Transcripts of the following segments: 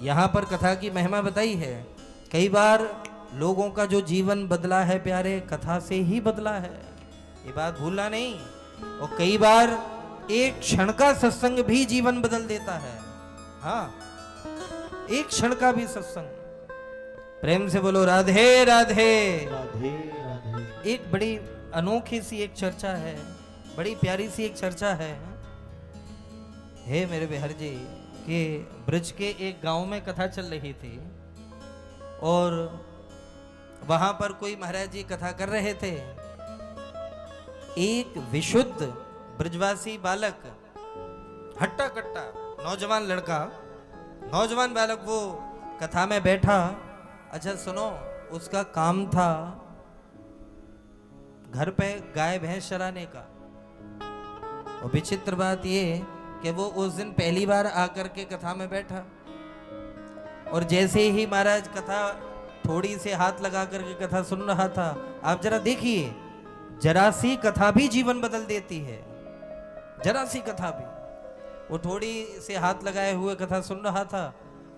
यहाँ पर कथा की महिमा बताई है। कई बार लोगों का जो जीवन बदला है प्यारे, कथा से ही बदला है, ये बात भूलना नहीं। और कई बार एक क्षण का सत्संग भी जीवन बदल देता है। हाँ, एक क्षण का भी सत्संग। प्रेम से बोलो राधे राधे राधे राधे। एक बड़ी अनोखी सी एक चर्चा है, बड़ी प्यारी सी एक चर्चा है। हे मेरे बिहार जी कि ब्रज के एक गांव में कथा चल रही थी और वहां पर कोई महाराज जी कथा कर रहे थे। एक विशुद्ध ब्रजवासी बालक, हट्टा कट्टा नौजवान लड़का, नौजवान बालक वो कथा में बैठा। अच्छा सुनो, उसका काम था घर पे गाय भैंस चराने का। और विचित्र बात ये कि वो उस दिन पहली बार आकर के कथा में बैठा और जैसे ही महाराज कथा थोड़ी से हाथ लगा करके कथा सुन रहा था। आप जरा देखिए, जरा सी कथा भी जीवन बदल देती है, जरा सी कथा भी। वो थोड़ी से हाथ लगाए हुए कथा सुन रहा था।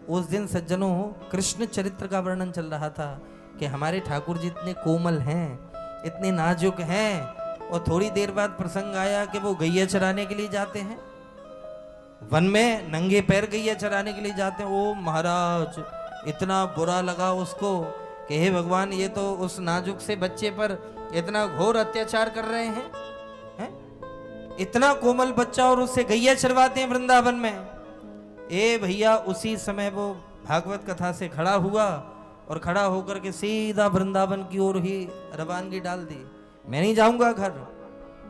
उस दिन सज्जनों कृष्ण चरित्र का वर्णन चल रहा था कि हमारे ठाकुर जी इतने कोमल हैं, इतने नाजुक हैं। और थोड़ी देर बाद प्रसंग आया कि वो गैया चराने के लिए जाते हैं, वन में नंगे पैर गैया चराने के लिए जाते हैं। ओ महाराज, इतना बुरा लगा उसको कि हे भगवान, ये तो उस नाजुक से बच्चे पर इतना घोर अत्याचार कर रहे हैं, हैं? इतना कोमल बच्चा और उससे गैया चरवाते हैं वृंदावन में। ए भैया, उसी समय वो भागवत कथा से खड़ा हुआ और खड़ा होकर के सीधा वृंदावन की ओर ही रवानगी डाल दी। मैं नहीं जाऊंगा घर,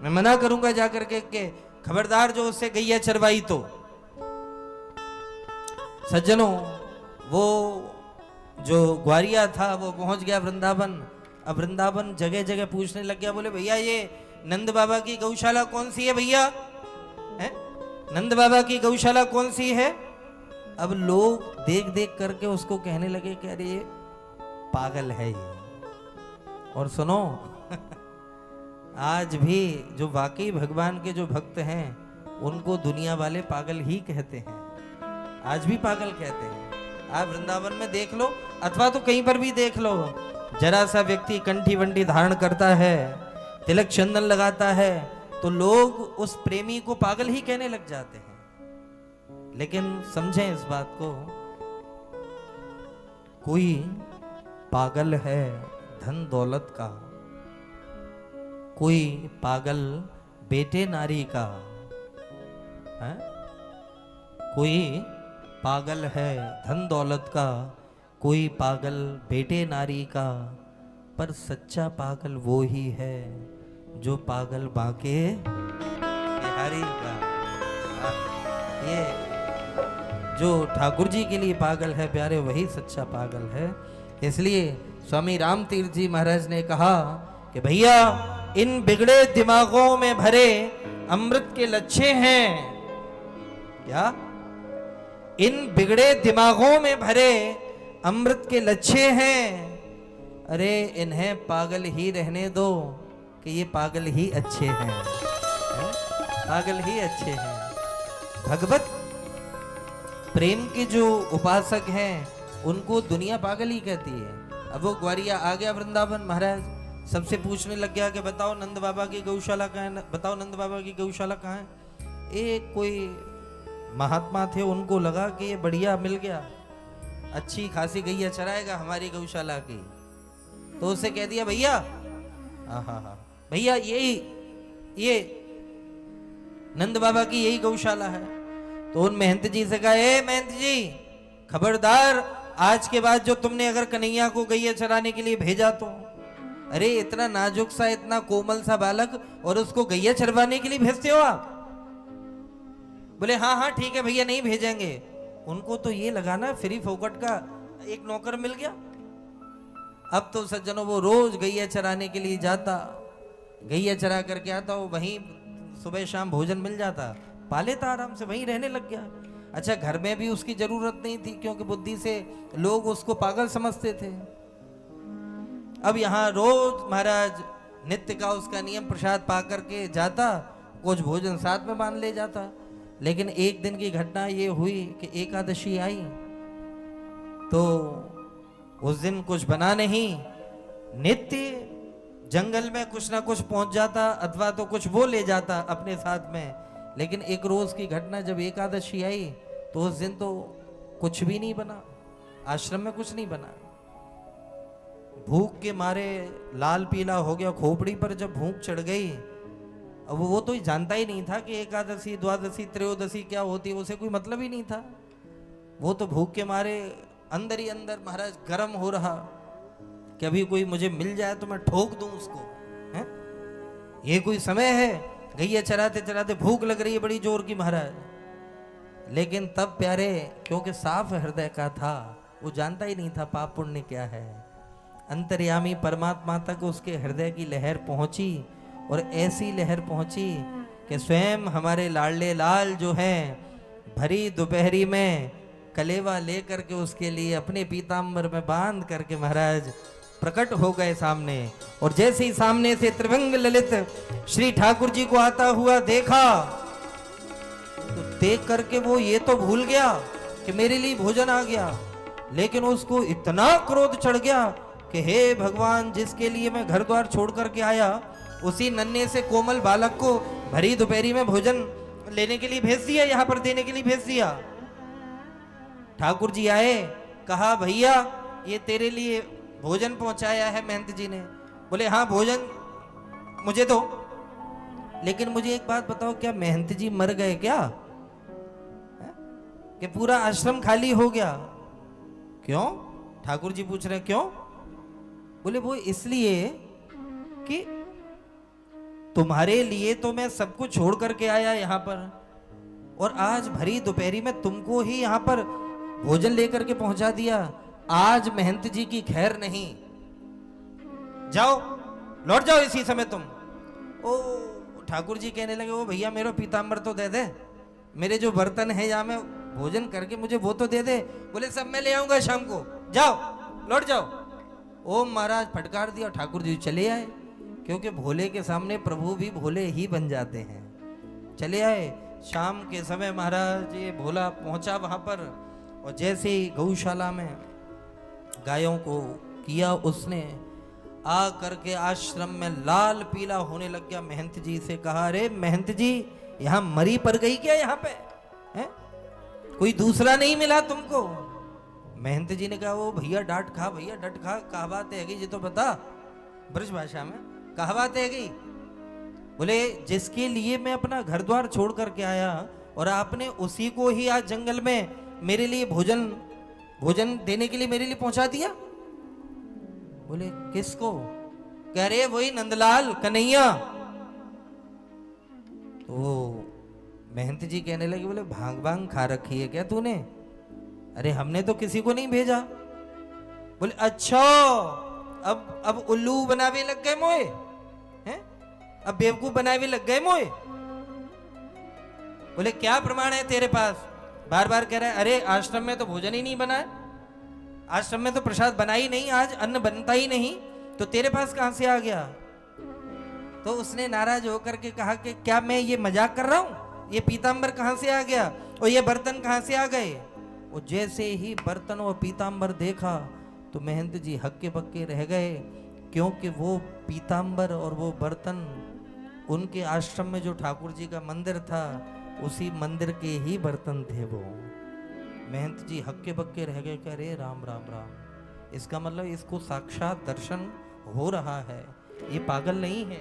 मैं मना करूंगा जाकर के खबरदार जो उससे गैया चरवाई तो। सज्जनों, वो जो ग्वारिया था वो पहुंच गया वृंदावन। अब वृंदावन जगह जगह पूछने लग गया, बोले भैया ये नंद बाबा की गौशाला कौन सी है भैया? नंद बाबा की गौशाला कौन सी है? अब लोग देख देख करके उसको कहने लगे कि अरे ये पागल है ये। और सुनो आज भी जो वाकई भगवान के जो भक्त हैं उनको दुनिया वाले पागल ही कहते हैं, आज भी पागल कहते हैं। आप वृंदावन में देख लो अथवा तो कहीं पर भी देख लो, जरा सा व्यक्ति कंठी वंठी धारण करता है, तिलक चंदन लगाता है, तो लोग उस प्रेमी को पागल ही कहने लग जाते हैं। लेकिन समझें इस बात को, कोई पागल है धन दौलत का, कोई पागल बेटे नारी का है? कोई पागल है धन दौलत का, कोई पागल बेटे नारी का, पर सच्चा पागल वो ही है जो पागल बाके बिहारी का। ये जो ठाकुर जी के लिए पागल है प्यारे, वही सच्चा पागल है। इसलिए स्वामी राम तीर्थ जी महाराज ने कहा कि भैया इन बिगड़े दिमागों में भरे अमृत के लच्छे हैं। क्या? इन बिगड़े दिमागों में भरे अमृत के लच्छे हैं। अरे इन्हें पागल ही रहने दो कि ये पागल ही अच्छे हैं, पागल ही अच्छे हैं। भगवत प्रेम के जो उपासक हैं उनको दुनिया पागल ही कहती है। अब वो ग्वारिया आ गया वृंदावन, महाराज सबसे पूछने लग गया कि बताओ नंद बाबा की गौशाला कहाँ है, बताओ नंद बाबा की गौशाला कहाँ है। एक कोई महात्मा थे, उनको लगा कि ये बढ़िया मिल गया, अच्छी खासी गैया चराएगा हमारी गौशाला की, तो उसे कह दिया भैया हाँ भैया ये नंद बाबा की यही गौशाला है। तो उन महंत जी से कहा, ए महंत जी खबरदार, आज के बाद जो तुमने अगर कन्हैया को गैया चराने के लिए भेजा तो, अरे इतना नाजुक सा इतना कोमल सा बालक और उसको गैया चरवाने के लिए भेजते हो आप? बोले हाँ हाँ ठीक है भैया, नहीं भेजेंगे। उनको तो ये लगा ना फ्री फोकट का एक नौकर मिल गया। अब तो सज्जनों वो रोज गैया चराने के लिए जाता, गैया चरा करके आता, वो वहीं सुबह शाम भोजन मिल जाता, पा लेता आराम से, वहीं रहने लग गया। अच्छा घर में भी उसकी जरूरत नहीं थी क्योंकि बुद्धि से लोग उसको पागल समझते थे। अब यहाँ रोज महाराज नित्य का उसका नियम प्रसाद पा करके जाता, कुछ भोजन साथ में बांध ले जाता। लेकिन एक दिन की घटना ये हुई कि एकादशी आई तो उस दिन कुछ बना नहीं, नित्य जंगल में कुछ ना कुछ पहुंच जाता अथवा तो कुछ वो ले जाता अपने साथ में। लेकिन एक रोज की घटना, जब एकादशी आई तो उस दिन तो कुछ भी नहीं बना, आश्रम में कुछ नहीं बना। भूख के मारे लाल पीला हो गया खोपड़ी पर जब भूख चढ़ गई। अब वो तो जानता ही नहीं था कि एकादशी द्वादशी त्रयोदशी क्या होती है, उसे कोई मतलब ही नहीं था। वो तो भूख के मारे अंदर ही अंदर महाराज गर्म हो रहा कि अभी कोई मुझे मिल जाए तो मैं ठोक दूं उसको, है? ये कोई समय है? गैया चराते चराते भूख लग रही है बड़ी जोर की महाराज। लेकिन तब प्यारे क्योंकि साफ हृदय का था, वो जानता ही नहीं था पाप पुण्य क्या है। अंतर्यामी परमात्मा तक उसके हृदय की लहर पहुंची, और ऐसी लहर पहुंची कि स्वयं हमारे लाडले लाल जो हैं भरी दोपहरी में कलेवा लेकर के उसके लिए अपने पीतांबर में बांध करके महाराज प्रकट हो गए सामने। और जैसे ही सामने से त्रिभंग ललित श्री ठाकुर जी को आता हुआ देखा तो देख करके वो ये तो भूल गया कि मेरे लिए भोजन आ गया, लेकिन उसको इतना क्रोध चढ़ गया कि हे भगवान, जिसके लिए मैं घर द्वार छोड़ करके आया उसी नन्हे से कोमल बालक को भरी दोपहरी में भोजन लेने के लिए भेज दिया, यहां पर देने के लिए भेज दिया। ठाकुर जी आए, कहा भैया ये तेरे लिए भोजन पहुंचाया है महंत जी ने। बोले हाँ भोजन मुझे दो, लेकिन मुझे एक बात बताओ, क्या महंत जी मर गए क्या? कि पूरा आश्रम खाली हो गया? क्यों? ठाकुर जी पूछ रहे क्यों? बोले वो इसलिए कि तुम्हारे लिए तो मैं सब कुछ छोड़ करके आया यहाँ पर, और आज भरी दोपहरी में तुमको ही यहाँ पर भोजन लेकर के पहुंचा दिया। आज महंत जी की खैर नहीं, जाओ लौट जाओ इसी समय तुम। ओ ठाकुर जी कहने लगे, ओ भैया मेरा पीतांबर तो दे दे, मेरे जो बर्तन है यहाँ में भोजन करके मुझे वो तो दे दे। बोले सब मैं ले आऊंगा शाम को, जाओ लौट जाओ। ओ महाराज फटकार दिया, ठाकुर जी चले आए, क्योंकि भोले के सामने प्रभु भी भोले ही बन जाते हैं। चले आए शाम के समय महाराज, ये भोला पहुंचा वहां पर, और जैसे ही गौशाला में गायों को किया उसने, आ करके आश्रम में लाल पीला होने लग गया। महंत जी से कहा, अरे महंत जी यहाँ मरी पड़ गई क्या? यहाँ पे है कोई दूसरा नहीं मिला तुमको? महंत जी ने कहा, वो भैया डांट खा, भैया डट खा, कहा बात है ये तो बता, ब्रज भाषा में कहा बात है गई। बोले जिसके लिए मैं अपना घर द्वार छोड़ करके आया और आपने उसी को ही आज जंगल में मेरे लिए भोजन देने के लिए मेरे लिए पहुंचा दिया। बोले किसको? कह रहे वही नंदलाल कन्हैया। तो महंत जी कहने लगे, बोले भांग भांग खा रखी है क्या तूने? अरे हमने तो किसी को नहीं भेजा। बोले अच्छा, अब उल्लू बनावे लग गए मोए हैं, अब बेवकूफ बनावे लग गए मोए। बोले क्या प्रमाण है तेरे पास? बार बार कह रहा है, अरे आश्रम में तो भोजन ही नहीं बना है, आश्रम में तो प्रसाद बना ही नहीं, आज अन्न बनता ही नहीं, तो तेरे पास कहां से आ गया? तो उसने नाराज होकर के कहा कि क्या मैं ये मजाक कर रहा हूं? ये पीतांबर कहां से आ गया और ये बर्तन कहां से आ गए? और जैसे ही बर्तन और पीतांबर देखा तो महंत जी हक्के बक्के रह गए, क्योंकि वो पीतांबर और वो बर्तन उनके आश्रम में जो ठाकुर जी का मंदिर था उसी मंदिर के ही बर्तन थे वो। महंत जी हक्के बक्के रह गए, कह रे राम राम राम, इसका मतलब इसको साक्षात दर्शन हो रहा है, ये पागल नहीं है,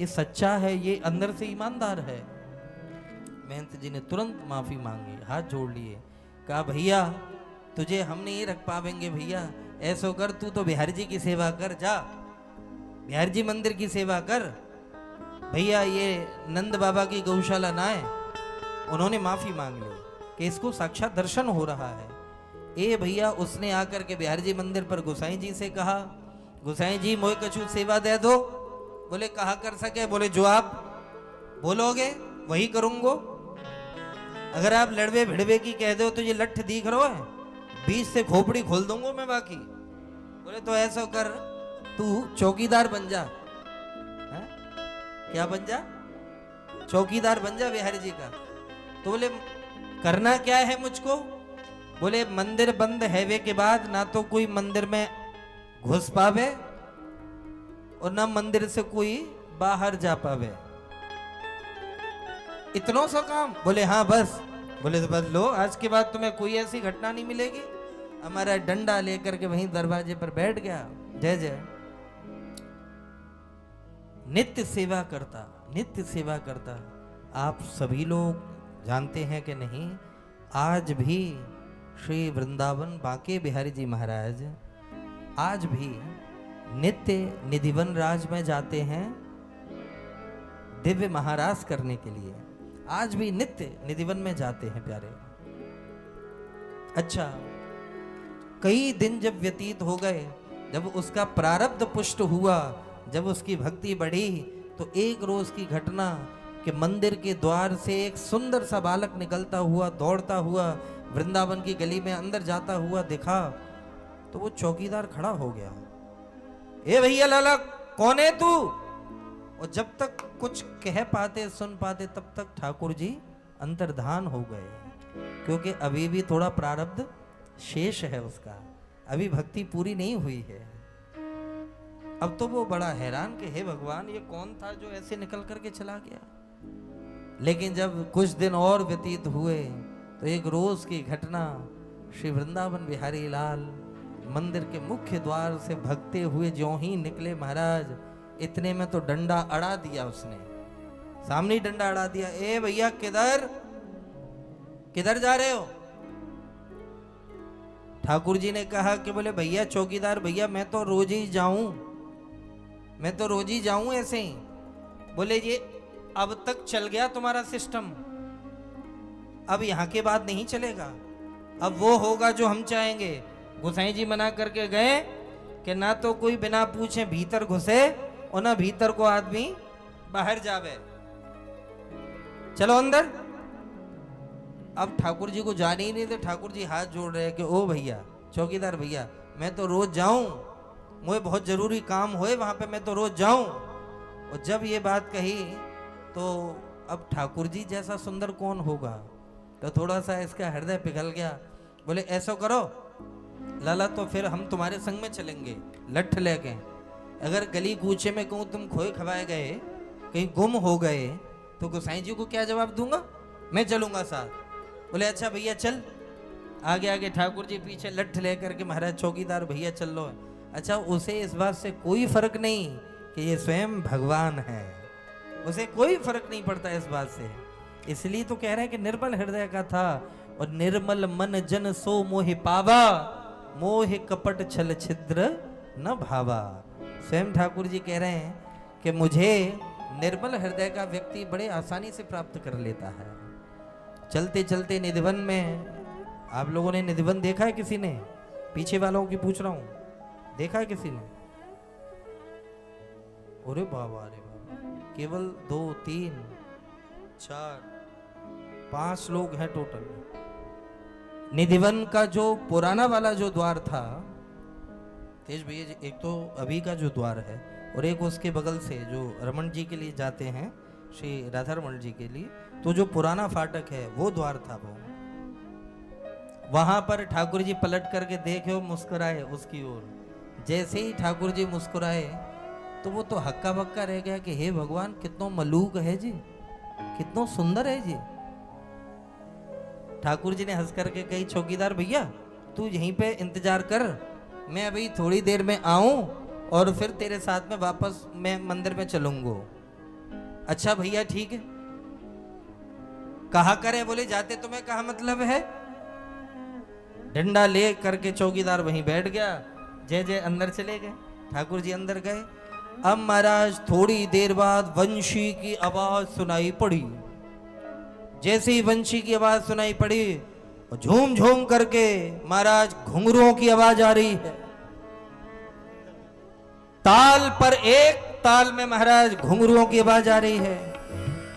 ये सच्चा है, ये अंदर से ईमानदार है। महंत जी ने तुरंत माफी मांगी, हाथ जोड़ लिए, कहा भैया तुझे हम नहीं रख पावेंगे भैया, ऐसो कर तू तो बिहारी जी की सेवा कर, जा बिहारी जी मंदिर की सेवा कर भैया, ये नंद बाबा की गौशाला ना है। उन्होंने माफी मांग ली कि इसको साक्षात दर्शन हो रहा है। ए भैया उसने आकर के बिहारी जी मंदिर पर गोसाई जी से कहा, गोसाई जी मोए कछु सेवा दे दो। बोले कहा कर सके? बोले जो आप बोलोगे वही करूंगो, अगर आप लड़वे भिड़वे की कह दो तो ये लठ दिख रहा है, बीच से खोपड़ी खोल दूंगा मैं बाकी। बोले तो ऐसा कर, तू चौकीदार बन जा। है? क्या बन जा? चौकीदार बन जा बिहारी जी का। तो बोले करना क्या है मुझको? बोले मंदिर बंद हैवे के बाद ना तो कोई मंदिर में घुस पावे और ना मंदिर से कोई बाहर जा पावे, इतनो सा काम। बोले हाँ बस। बोले तो बस लो, आज के बाद तुम्हें कोई ऐसी घटना नहीं मिलेगी। हमारा डंडा लेकर के वहीं दरवाजे पर बैठ गया। जय जय। नित्य सेवा करता, नित्य सेवा करता। आप सभी लोग जानते हैं कि नहीं, आज भी श्री वृंदावन बांके बिहारी जी महाराज आज भी नित्य निधिवन राज में जाते हैं दिव्य महारास करने के लिए। आज भी नित्य निधिवन में जाते हैं प्यारे। अच्छा, कई दिन जब व्यतीत हो गए, जब उसका प्रारब्ध पुष्ट हुआ, जब उसकी भक्ति बढ़ी, तो एक रोज की घटना कि मंदिर के द्वार से एक सुंदर सा बालक निकलता हुआ, दौड़ता हुआ वृंदावन की गली में अंदर जाता हुआ दिखा। तो वो चौकीदार खड़ा हो गया। ए भैया लाला, कौन है तू? और जब तक कुछ कह पाते सुन पाते तब तक ठाकुर जी अंतर्धान हो गए, क्योंकि अभी भी थोड़ा प्रारब्ध शेष है उसका, अभी भक्ति पूरी नहीं हुई है। अब तो वो बड़ा हैरान कि हे भगवान, ये कौन था जो ऐसे निकल करके चला गया। लेकिन जब कुछ दिन और व्यतीत हुए तो एक रोज की घटना, श्री वृंदावन बिहारी लाल मंदिर के मुख्य द्वार से भगते हुए ज्यों ही निकले महाराज, इतने में तो डंडा अड़ा दिया उसने, सामने डंडा अड़ा दिया। ए भैया, किधर किधर जा रहे हो? ठाकुर जी ने कहा कि बोले भैया चौकीदार भैया, मैं तो रोज ही जाऊं, मैं तो रोज ही जाऊं ऐसे ही। बोले ये अब तक चल गया तुम्हारा सिस्टम, अब यहां के बाद नहीं चलेगा, अब वो होगा जो हम चाहेंगे। गोसाई जी मना करके गए कि ना तो कोई बिना पूछे भीतर घुसे और ना भीतर को आदमी बाहर जावे, चलो अंदर। अब ठाकुर जी को जाने ही नहीं थे। ठाकुर जी हाथ जोड़ रहे कि ओ भैया चौकीदार भैया, मैं तो रोज जाऊं, मुझे बहुत जरूरी काम होए वहां पे, मैं तो रोज जाऊं। और जब ये बात कही तो अब ठाकुर जी जैसा सुंदर कौन होगा, तो थोड़ा सा इसका हृदय पिघल गया। बोले ऐसा करो लाला, तो फिर हम तुम्हारे संग में चलेंगे लठ लेके। अगर गली कूचे में कहूँ तुम खोए खवाए गए, कहीं गुम हो गए, तो गोसाई जी को क्या जवाब दूंगा? मैं चलूंगा साथ। बोले अच्छा भैया चल। आगे आगे ठाकुर जी पीछे लठ लेकर के महाराज चौकीदार भैया चल लो। अच्छा, उसे इस बात से कोई फर्क नहीं कि ये स्वयं भगवान है, उसे कोई फर्क नहीं पड़ता इस बात से। इसलिए तो कह रहे हैं कि निर्मल हृदय का था। और निर्मल मन जन सो मोहि पावा, मोह कपट छल छिद्र न भावा। स्वयं ठाकुर जी कह रहे हैं कि मुझे निर्मल हृदय का व्यक्ति बड़े आसानी से प्राप्त कर लेता है। चलते चलते निधिवन में, आप लोगों ने निधिवन देखा है किसी ने? पीछे वालों की पूछ रहा हूं, देखा है किसी ने? अरे बाबा, अरे बाबा, केवल 2 3 4 5 लोग हैं टोटल। निधिवन का जो पुराना वाला जो द्वार था, तेज भैया जी, एक तो अभी का जो द्वार है और एक उसके बगल से जो रमन जी के लिए जाते हैं, श्री राधा रमन जी के लिए, तो जो पुराना फाटक है वो द्वार था। वो वहां पर ठाकुर जी पलट करके देखे, मुस्कुराए उसकी ओर। जैसे ही ठाकुर जी मुस्कुराए तो वो तो हक्का बक्का रह गया कि हे भगवान, कितना मलूक है जी, कितना सुंदर है जी। ठाकुर जी ने हंस करके कही, चौकीदार भैया तू यहीं पे इंतजार कर, मैं अभी थोड़ी देर में आऊं और फिर तेरे साथ में वापस मैं मंदिर में चलूंगा। अच्छा भैया ठीक है। कहा करे? बोले जाते तुम्हें कहा मतलब है। डंडा ले करके चौकीदार वहीं बैठ गया। जय जय अंदर चले गए। ठाकुर जी अंदर गए। अब महाराज थोड़ी देर बाद वंशी की आवाज सुनाई पड़ी। जैसे ही वंशी की आवाज सुनाई पड़ी, झूम झूम करके महाराज घुंघरुओं की आवाज आ रही है। ताल पर एक ताल में महाराज घुंघरुओं की आवाज आ रही है।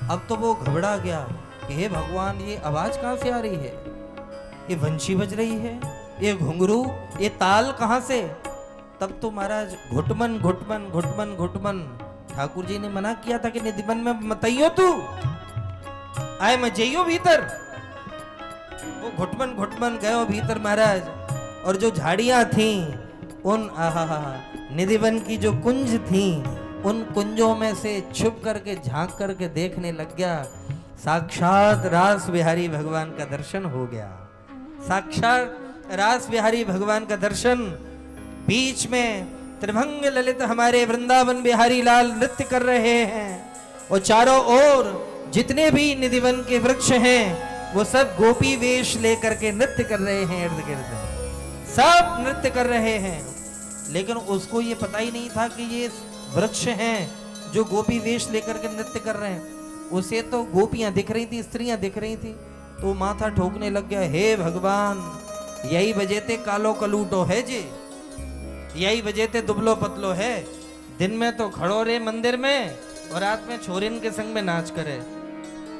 अब तो वो घबरा गया कि हे भगवान, ये आवाज कहां से आ रही है? ये वंशी बज रही है, ये घुंघरू, ये ताल कहां से? तब तो महाराज घुटमन घुटमन घुटमन घुटमन। ठाकुर जी ने मना किया था कि निधिवन में मतइयो तू आए, मैं जइयो भीतर। वो घुटमन घुटमन गयो भीतर महाराज, और जो झाड़ियां थीं उन आहा निधिवन की जो कुंज थीं, उन कुंजों में से छुप करके झांक करके देखने लग गया। साक्षात रास बिहारी भगवान का दर्शन हो गया। साक्षात रास बिहारी भगवान का दर्शन। बीच में त्रिभंग ललित हमारे वृंदावन बिहारी लाल नृत्य कर रहे हैं, और चारों ओर जितने भी निधिवन के वृक्ष हैं वो सब गोपी वेश लेकर के नृत्य कर रहे हैं। इर्द गिर्द सब नृत्य कर रहे हैं, लेकिन उसको ये पता ही नहीं था कि ये वृक्ष हैं जो गोपी वेश लेकर के नृत्य कर रहे हैं। उसे तो गोपियां दिख रही थी, स्त्रियां दिख रही थी, तो माथा ठोकने लग गया, हे भगवान यही वजह ते कालो कलूटो है जी, यही वजह ते दुबलो पतलो है। दिन में तो खड़ो रे मंदिर में और रात में छोरिन के संग में नाच करे,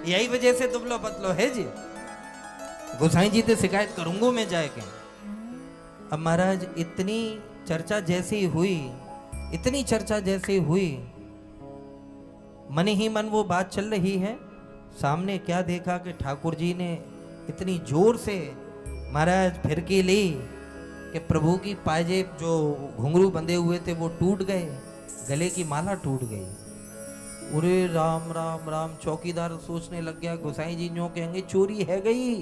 यही वजह से दुबलो पतलो है जी। गोसाई जी से शिकायत करूंगा मैं जाके। अब महाराज इतनी चर्चा जैसी हुई, इतनी चर्चा जैसी हुई, मन ही मन वो बात चल रही है। सामने क्या देखा कि ठाकुर जी ने इतनी जोर से महाराज फिरकी ली कि प्रभु की पाजेब जो घुंघरू बंधे हुए थे वो टूट गए, गले की माला टूट गई। अरे राम राम राम, चौकीदार सोचने लग गया गोसाई जी न्यों कहेंगे चोरी है गई।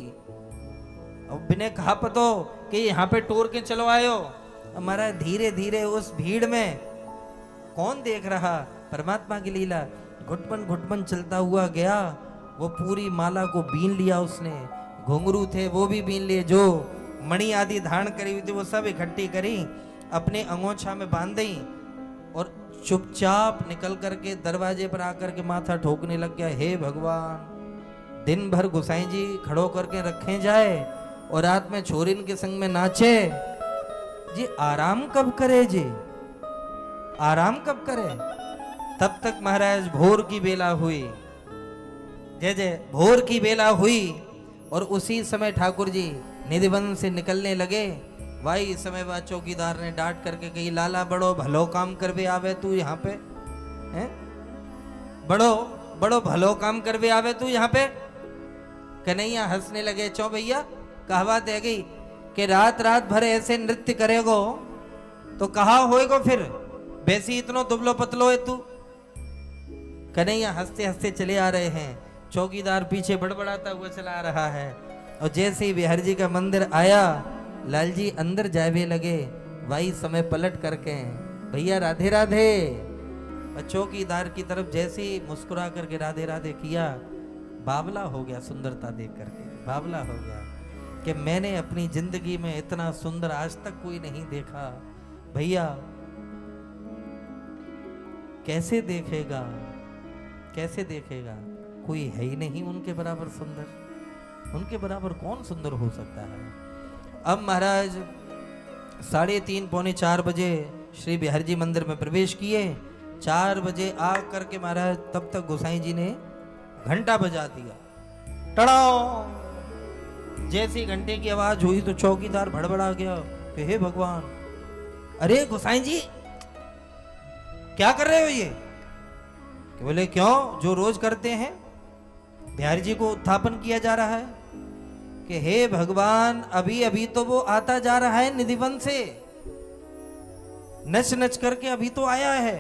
अब बिने कहा पतो कि यहाँ पे टोर के चलो आयो। हमारा धीरे धीरे उस भीड़ में कौन देख रहा, परमात्मा की लीला। घुटमन घुटमन चलता हुआ गया, वो पूरी माला को बीन लिया उसने, घुंघरू थे वो भी बीन लिए, जो मणि आदि धारण करी हुई थी वो सब इकट्ठी करी, अपने अंगोछा में बांध दी, और चुपचाप निकल करके दरवाजे पर आकर के माथा ठोकने लग गया, हे भगवान दिन भर गोसाई जी खड़ो करके रखे जाए और रात में छोरिन के संग में नाचे जी, आराम कब करे जी, आराम कब करे। तब तक महाराज भोर की बेला हुई, जय जय, भोर की बेला हुई, और उसी समय ठाकुर जी निधिवन से निकलने लगे। भाई इस समय बाद चौकीदार ने डांट करके कही, लाला बड़ो भलो काम करवे आवे तू यहाँ पे, हैं बड़ो बड़ो भलो काम करवे आवे तू यहाँ पे। कन्हैया हंसने लगे, चौ भैया कहवा दे गई कि रात रात भर ऐसे नृत्य करेगो तो कहा होएगो फिर, वैसी इतनो दुबलो पतलो है तू। कन्हैया हंसते हंसते चले आ रहे हैं, चौकीदार पीछे बड़बड़ाता हुआ चला आ रहा है। और जैसे ही बिहारी जी का मंदिर आया, लाल जी अंदर जावे लगे, वही समय पलट करके भैया राधे राधे। और चौकीदार की तरफ जैसे ही मुस्कुरा करके राधे राधे किया, बावला हो गया सुंदरता देख करके, बावला हो गया कि मैंने अपनी जिंदगी में इतना सुंदर आज तक कोई नहीं देखा। भैया कैसे देखेगा, कैसे देखेगा, कोई है ही नहीं उनके बराबर सुंदर, उनके बराबर कौन सुंदर हो सकता है। अब महाराज 3:30 पौने 4 बजे श्री बिहारी जी मंदिर में प्रवेश किए। 4 बजे आ करके महाराज तब तक गोसाई जी ने घंटा बजा दिया, टड़ाओ। जैसी घंटे की आवाज हुई तो चौकीदार भड़बड़ा गया कि हे भगवान, अरे गोसाई जी क्या कर रहे हो ये। कि बोले क्यों, जो रोज करते हैं, बिहारी जी को उत्थापन किया जा रहा है। कि हे भगवान अभी अभी तो वो आता जा रहा है निधिवन से, नच नच करके अभी तो आया है,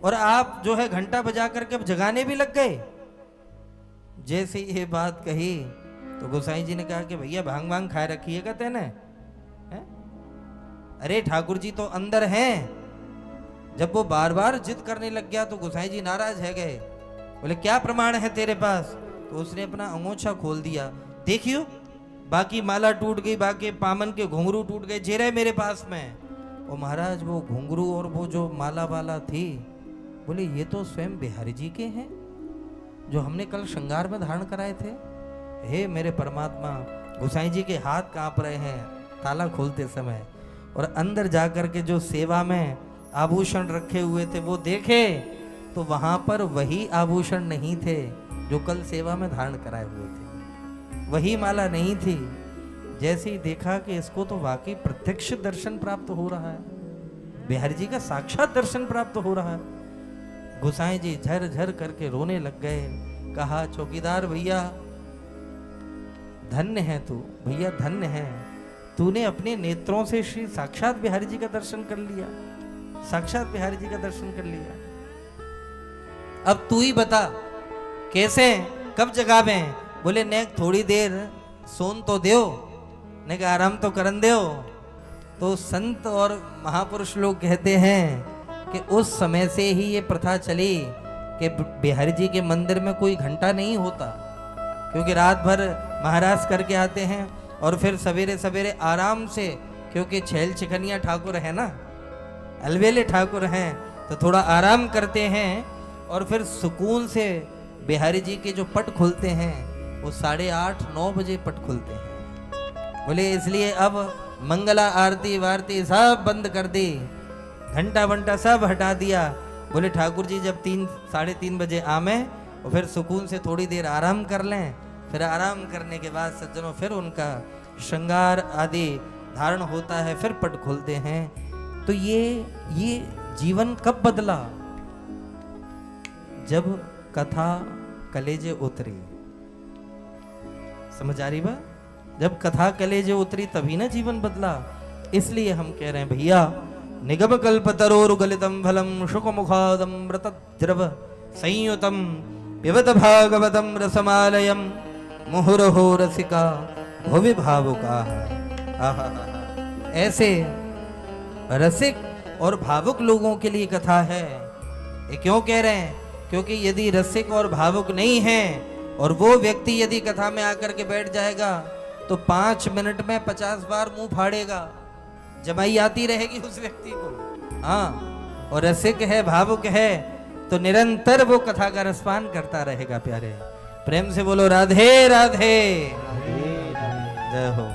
और आप जो है घंटा बजा करके अब जगाने भी लग गए। जैसे ये बात कही तो गोसाई जी ने कहा कि भैया भांग भांग खाए रखिएगा तेने, अरे ठाकुर जी तो अंदर हैं। जब वो बार बार जिद करने लग गया तो गोसाई जी नाराज है गए। बोले क्या प्रमाण है तेरे पास। तो उसने अपना अंगोछा खोल दिया, देखियो बाकी माला टूट गई, बाकी पामन के घुंघरू टूट गए, जेरे मेरे पास में। और महाराज वो घुंघरू और वो जो माला वाला थी, बोले ये तो स्वयं बिहारी जी के हैं जो हमने कल श्रृंगार में धारण कराए थे। हे मेरे परमात्मा, गोसाई जी के हाथ कांप रहे हैं ताला खोलते समय, और अंदर जाकर के जो सेवा में आभूषण रखे हुए थे वो देखे तो वहां पर वही आभूषण नहीं थे जो कल सेवा में धारण कराए हुए थे, वही माला नहीं थी। जैसे ही देखा कि इसको तो वाकई प्रत्यक्ष दर्शन प्राप्त हो रहा है, बिहारी जी का साक्षात दर्शन प्राप्त हो रहा है। गोसाई जी झर झर करके रोने लग गए। कहा चौकीदार भैया धन्य है तू भैया, धन्य है, तूने अपने नेत्रों से श्री साक्षात बिहारी जी का दर्शन कर लिया, साक्षात बिहारी जी का दर्शन कर लिया। अब तू ही बता कैसे, कब जगावे? बोले ने थोड़ी देर सोन तो दो, ने का आराम तो करन दो। तो संत और महापुरुष लोग कहते हैं कि उस समय से ही ये प्रथा चली कि बिहारी जी के मंदिर में कोई घंटा नहीं होता, क्योंकि रात भर महाराज करके आते हैं और फिर सवेरे सवेरे आराम से, क्योंकि छैल चिकनिया ठाकुर है ना, अलवेले ठाकुर हैं, तो थोड़ा आराम करते हैं और फिर सुकून से बिहारी जी के जो पट खुलते हैं वो 8:30-9 बजे पट खुलते हैं। बोले इसलिए अब मंगला आरती वारती सब बंद कर दी, घंटा वंटा सब हटा दिया। बोले ठाकुर जी जब 3-3:30 बजे आवे और फिर सुकून से थोड़ी देर आराम कर लें, फिर आराम करने के बाद सज्जनों फिर उनका श्रृंगार आदि धारण होता है, फिर पट खोलते हैं। तो ये जीवन कब बदला? जब कथा कलेजे उतरी। समझ आ रही बा? जब कथा कलेजे उतरी तभी ना जीवन बदला। इसलिए हम कह रहे हैं भैया, निगम कल्पतरोर गलितम फलम शुक मुखादम व्रतद्रव संयुतम पिबत भागवतम रसमालयम मुहुरहो रसिका भुवि भावुका। ऐसे रसिक और भावुक लोगों के लिए कथा है। ये क्यों कह रहे हैं? क्योंकि यदि रसिक और भावुक नहीं है और वो व्यक्ति यदि कथा में आकर के बैठ जाएगा तो 5 मिनट में 50 बार मुंह फाड़ेगा, जमाई आती रहेगी उस व्यक्ति को। हाँ, और रसिक है, भावुक है, तो निरंतर वो कथा का रसपान करता रहेगा। प्यारे प्रेम से बोलो राधे राधे, जय हो।